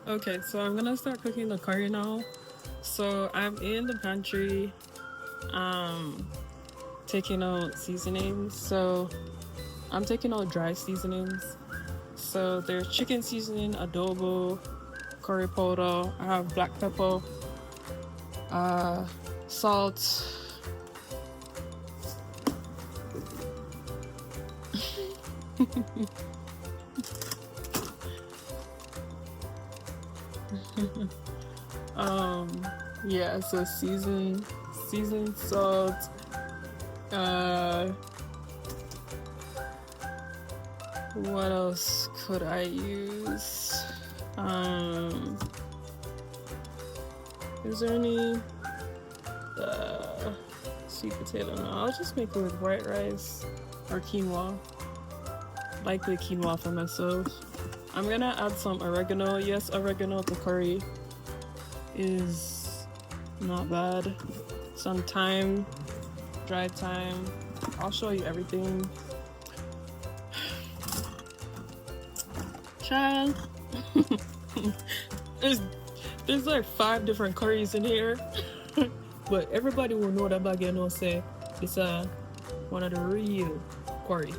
Okay, so I'm gonna start cooking the curry now. So I'm in the pantry, um, taking out seasonings. So I'm taking out dry seasonings. So there's chicken seasoning, adobo, curry powder. I have black pepper, uh, salt. um, yeah. So seasoned salt. Uh, what else could I use? Um, is there any sweet potato? No, I'll just make it with white rice or quinoa. Likely quinoa for myself. I'm gonna add some oregano. Yes, oregano to curry is not bad. Some thyme, dry thyme. I'll show you everything. Child, there's like 5 different curries in here, but everybody will know that bag, you know, say it's one of the real curry.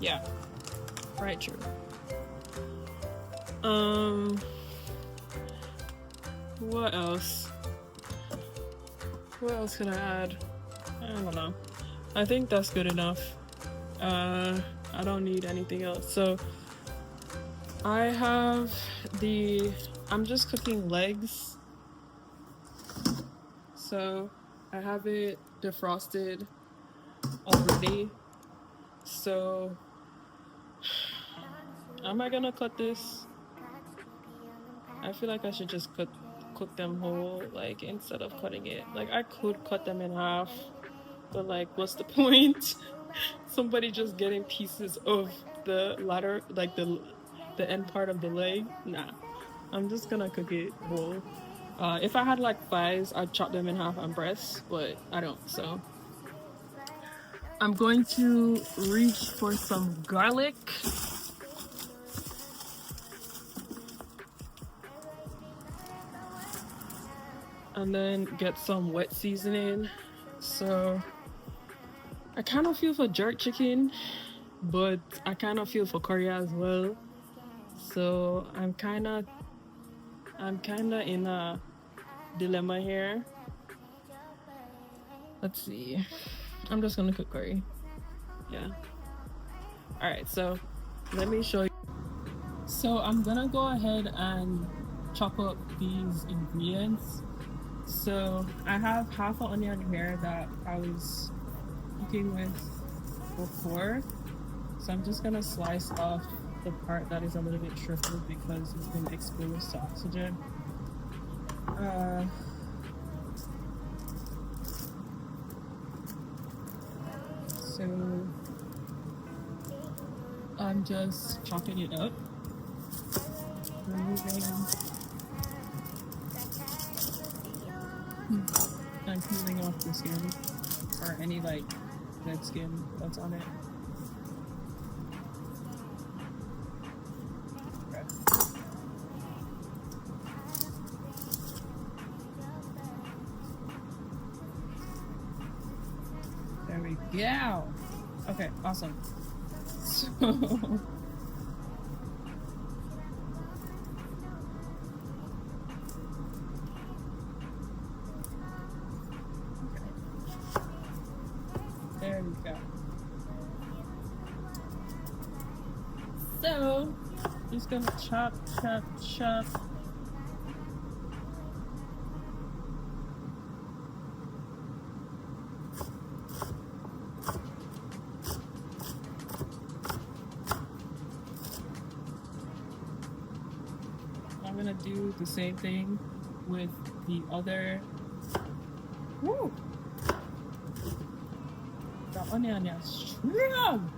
Yeah, right, true. What else? What else can I add? I don't know. I think that's good enough. I don't need anything else. So I have I'm just cooking legs. So I have it defrosted already. So am I gonna cut this? I feel like I should just cook them whole, like instead of cutting it. Like I could cut them in half, but like what's the point? Somebody just getting pieces of the latter, like the end part of the leg. Nah, I'm just gonna cook it whole. If I had like thighs, I'd chop them in half and breasts, but I don't. So I'm going to reach for some garlic. And then get some wet seasoning. So I kind of feel for jerk chicken, but I kind of feel for curry as well. So I'm kind of in a dilemma here. Let's see. I'm just gonna cook curry. Yeah. All right. So let me show you. So I'm gonna go ahead and chop up these ingredients. So I have half an onion here that I was cooking with before. So I'm just gonna slice off the part that is a little bit shriveled because it's been exposed to oxygen. So I'm just chopping it up, removing and peeling off the skin or any like dead skin that's on it. There we go. Okay, awesome. So there we go. So just gonna chop. I'm gonna do the same thing with the other. Woo! The onion is strong.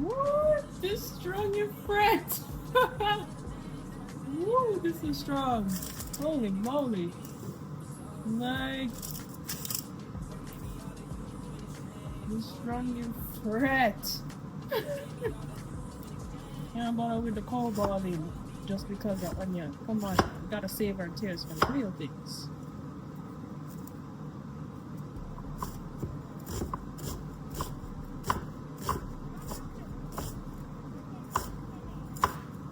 What? This strong and fret. Woo, this is strong. Holy moly. Like, this strong and fret. Can't bother with the cold boiling just because of onion. Come on, we gotta save our tears for the real things.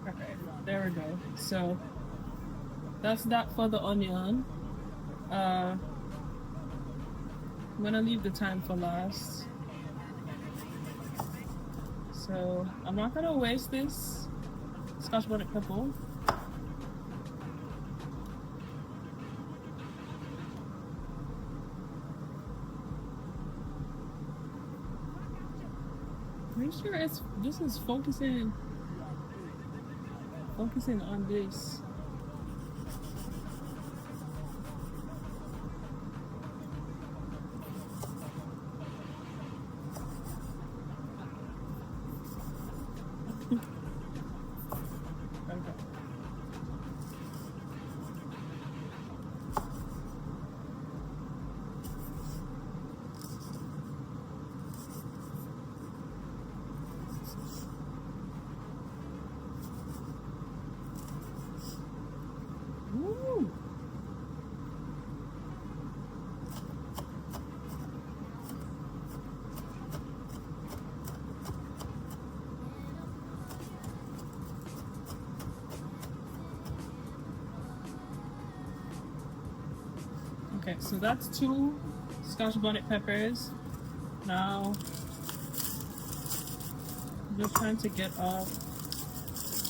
Okay, there we go. So that's that for the onion. I'm gonna leave the thyme for last. So I'm not gonna waste this Scotch bonnet pepper. Pretty sure this is focusing on this. Woo. Okay, so that's 2 Scotch bonnet peppers. Now, I'm just trying to get off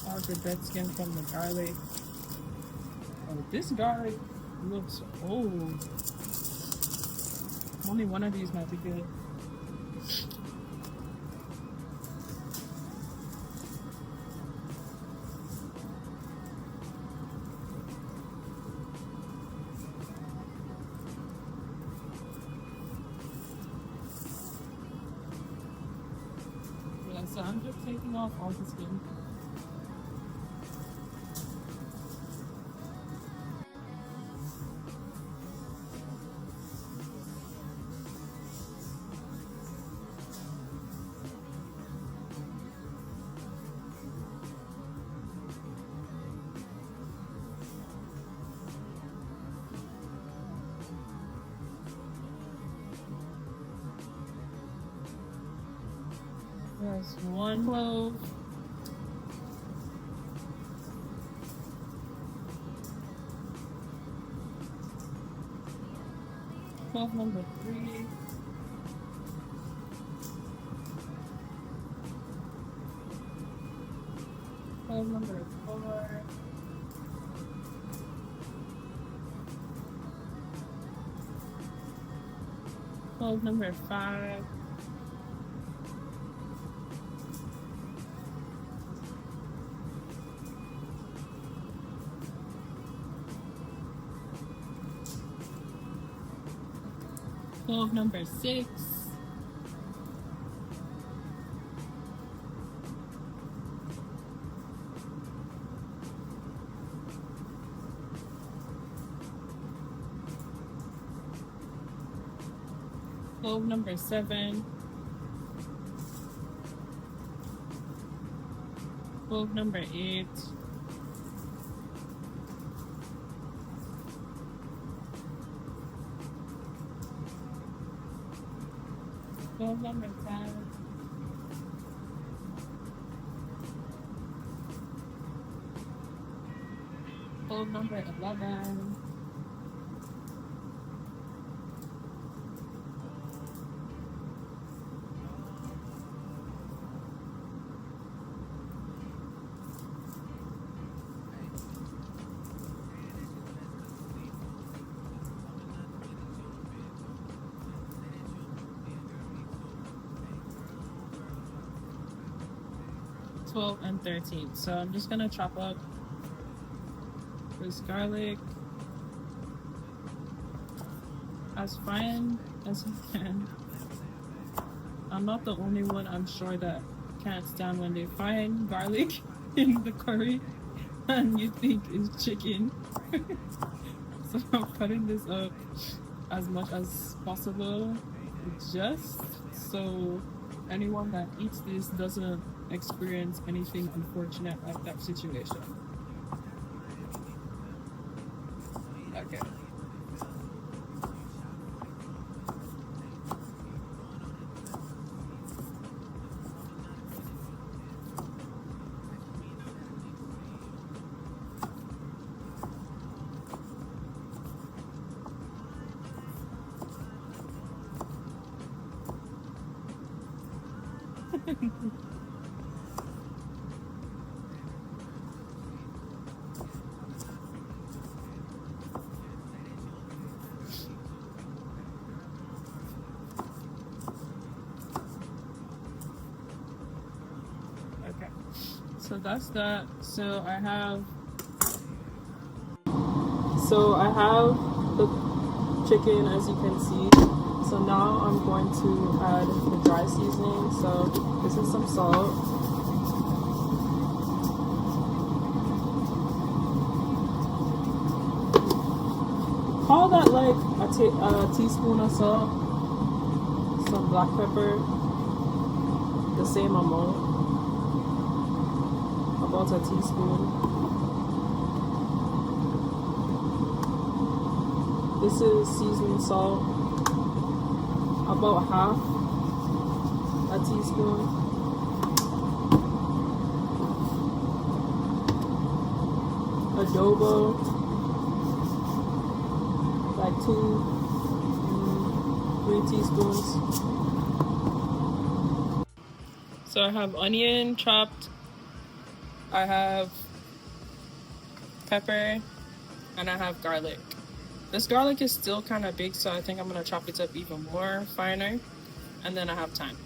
all the dead skin from the garlic. Oh, this garlic looks old. Only one of these might be good. Yeah, so I'm just taking off all the skin. There's 1 clove. Clove number 3. Clove number 4. Clove number 5. Clove number 6. Clove number 7. Clove number 8. Clove number 10. Clove number 11. And 13. So I'm just gonna chop up this garlic as fine as I can. I'm not the only one, I'm sure, that can't stand when they find garlic in the curry and you think it's chicken. So I'm cutting this up as much as possible, just so anyone that eats this doesn't experience anything unfortunate like that situation. Okay. Okay. So that's that. So I have the chicken, as you can see. So now I'm going to add the dry seasoning. So this is some salt. Call that like a teaspoon of salt. Some black pepper, the same amount, about a teaspoon. This is seasoning salt, about half a teaspoon. Adobo, like 3 teaspoons. So I have onion chopped, I have pepper, and I have garlic. This garlic is still kind of big, so I think I'm gonna chop it up even more finer, and then I have thyme.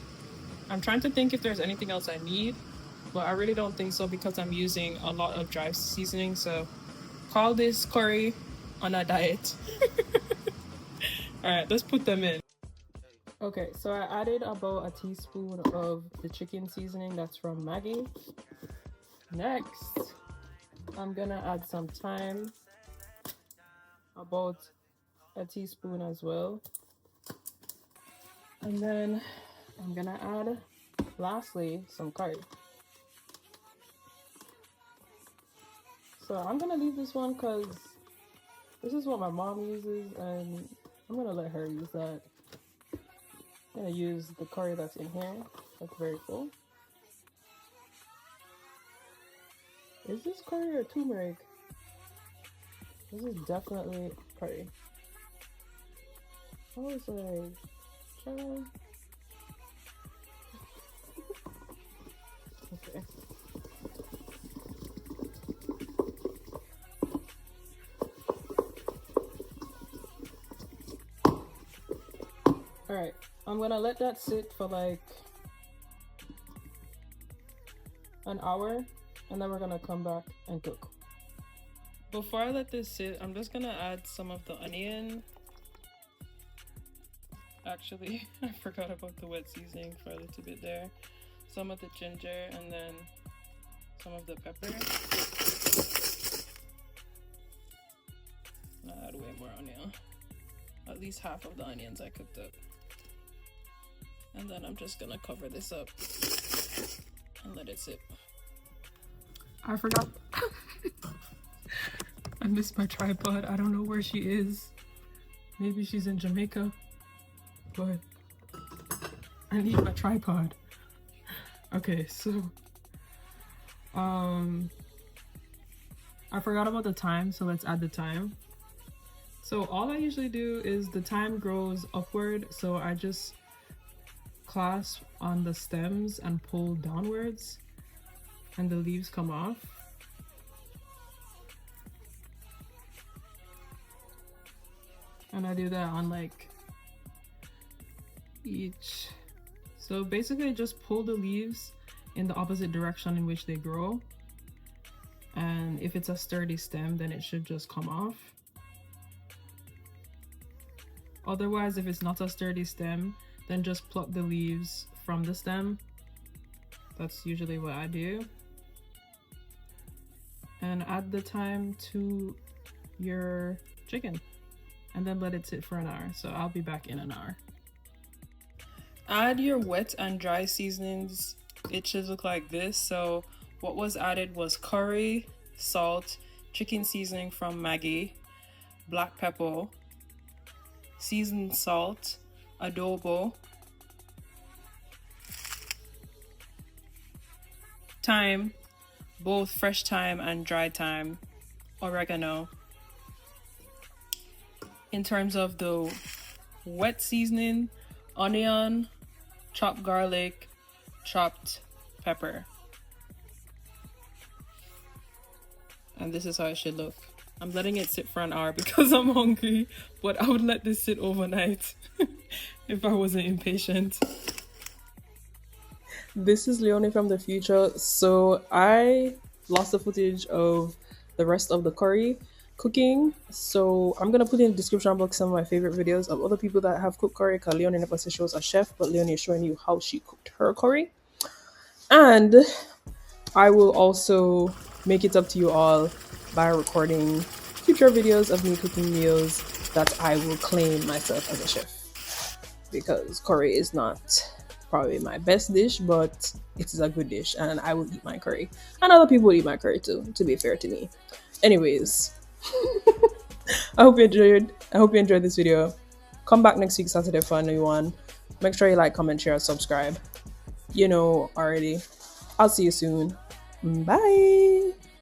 I'm trying to think if there's anything else I need, but I really don't think so because I'm using a lot of dry seasoning, so call this curry on a diet. Alright, let's put them in. Okay, so I added about a teaspoon of the chicken seasoning that's from Maggi. Next, I'm gonna add some thyme, about a teaspoon as well. And then I'm gonna add, lastly, some curry. So I'm gonna leave this one because this is what my mom uses, and I'm gonna let her use that. I'm gonna use the curry that's in here. That's very full. Is this curry or turmeric? This is definitely curry. I was like, child. Okay. Alright, I'm gonna let that sit for like an hour, and then we're gonna come back and cook. Before I let this sit, I'm just gonna add some of the onion. Actually, I forgot about the wet seasoning for a little bit there. Some of the ginger, and then some of the pepper. I'll add way more onion. At least half of the onions I cooked up. And then I'm just gonna cover this up and let it sit. I forgot. I missed my tripod. I don't know where she is. Maybe she's in Jamaica. But I need my tripod. Okay, so I forgot about the thyme, so let's add the thyme. So all I usually do is the thyme grows upward, so I just clasp on the stems and pull downwards, and the leaves come off. And I do that on like each. So basically just pull the leaves in the opposite direction in which they grow. And if it's a sturdy stem, then it should just come off. Otherwise, if it's not a sturdy stem, then just pluck the leaves from the stem That's usually what I do. And add the thyme to your chicken and then let it sit for an hour. So I'll be back in an hour. Add your wet and dry seasonings. It should look like this. So what was added was curry, salt, chicken seasoning from Maggi, black pepper, seasoned salt, adobo, thyme, both fresh thyme and dry thyme, oregano. In terms of the wet seasoning, onion, chopped garlic, chopped pepper. And this is how it should look. I'm letting it sit for an hour because I'm hungry, but I would let this sit overnight if I wasn't impatient. This is Leone from the future. So I lost the footage of the rest of the curry cooking. So I'm gonna put in the description box some of my favorite videos of other people that have cooked curry, because Leone never says she was a chef, but Leone is showing you how she cooked her curry. And I will also make it up to you all by recording future videos of me cooking meals that I will claim myself as a chef, because curry is not probably my best dish, but it is a good dish and I will eat my curry, and other people will eat my curry too, to be fair to me. Anyways, I hope you enjoyed this video. Come back next week Saturday for a new one. Make sure you like, comment, share, subscribe. You know already. I'll see you soon. Bye.